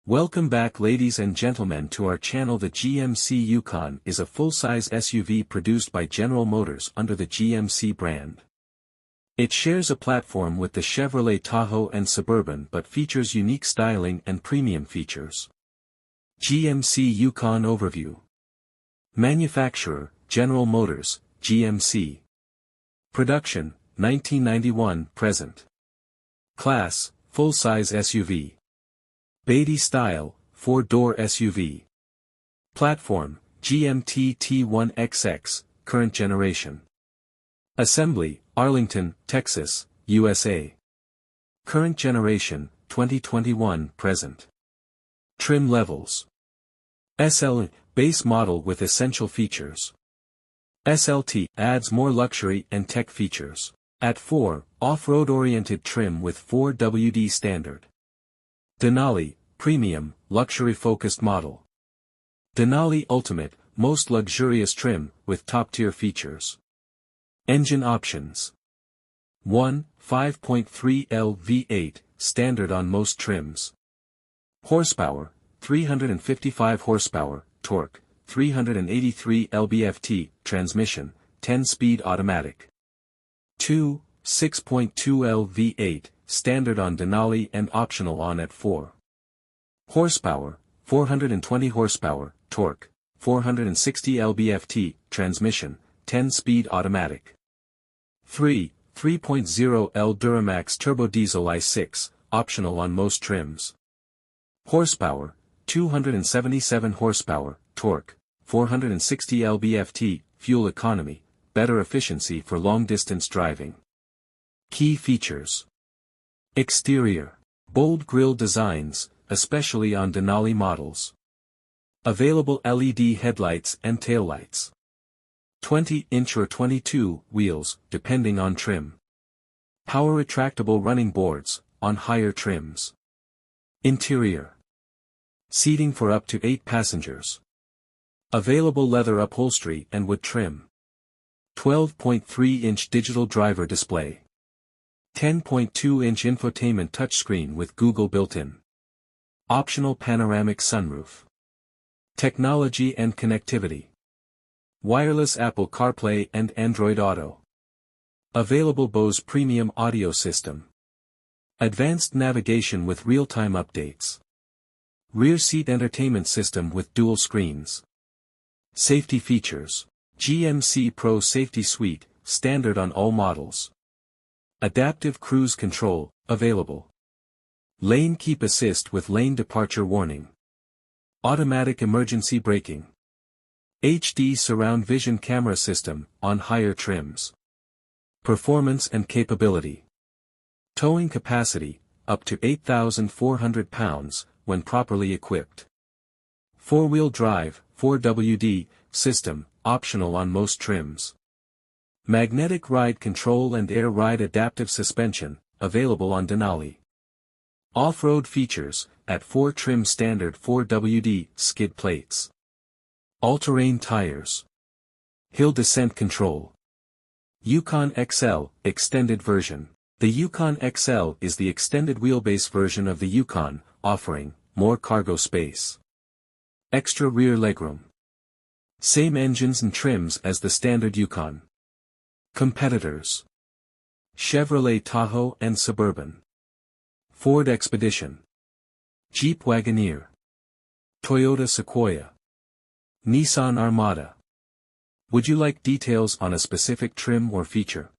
Welcome back, ladies and gentlemen, to our channel. The GMC Yukon is a full-size SUV produced by General Motors under the GMC brand. It shares a platform with the Chevrolet Tahoe and Suburban but features unique styling and premium features. GMC Yukon Overview. Manufacturer, General Motors, GMC. Production, 1991, present. Class, full-size SUV. Beige style, 4-door SUV. Platform, GMT T1XX, current generation. Assembly, Arlington, Texas, USA. Current generation, 2021, present. Trim levels. SL, base model with essential features. SLT, adds more luxury and tech features. At 4, off-road oriented trim with 4WD standard. Denali, premium, luxury-focused model. Denali Ultimate, most luxurious trim, with top-tier features. Engine options. 1, 5.3L V8, standard on most trims. Horsepower, 355 horsepower, torque, 383 lb-ft, transmission, 10-speed automatic. 2, 6.2L V8, standard on Denali and optional on at 4. Horsepower, 420 horsepower, torque, 460 lb-ft, transmission, 10-speed automatic. 3, 3.0L Duramax Turbo Diesel i6, optional on most trims. Horsepower, 277 horsepower, torque, 460 lb-ft, fuel economy, better efficiency for long-distance driving. Key features. Exterior. Bold grille designs, especially on Denali models. Available LED headlights and taillights. 20-inch or 22 wheels, depending on trim. Power retractable running boards, on higher trims. Interior. Seating for up to 8 passengers. Available leather upholstery and wood trim. 12.3-inch digital driver display. 10.2-inch infotainment touchscreen with Google built-in. Optional panoramic sunroof. Technology and connectivity. Wireless Apple CarPlay and Android Auto. Available Bose premium audio system. Advanced navigation with real-time updates. Rear seat entertainment system with dual screens. Safety features. GMC Pro Safety Suite, standard on all models. Adaptive Cruise Control, available. Lane Keep Assist with lane departure warning. Automatic emergency braking. HD Surround Vision camera system, on higher trims. Performance and capability. Towing capacity, up to 8,400 pounds, when properly equipped. 4-wheel drive, 4WD, system, optional on most trims. Magnetic ride control and air ride adaptive suspension, available on Denali. Off-road features, at 4 trim standard 4WD, skid plates. All-terrain tires. Hill descent control. Yukon XL, extended version. The Yukon XL is the extended wheelbase version of the Yukon, offering more cargo space. Extra rear legroom. Same engines and trims as the standard Yukon. Competitors. Chevrolet Tahoe and Suburban. Ford Expedition. Jeep Wagoneer. Toyota Sequoia. Nissan Armada. Would you like details on a specific trim or feature?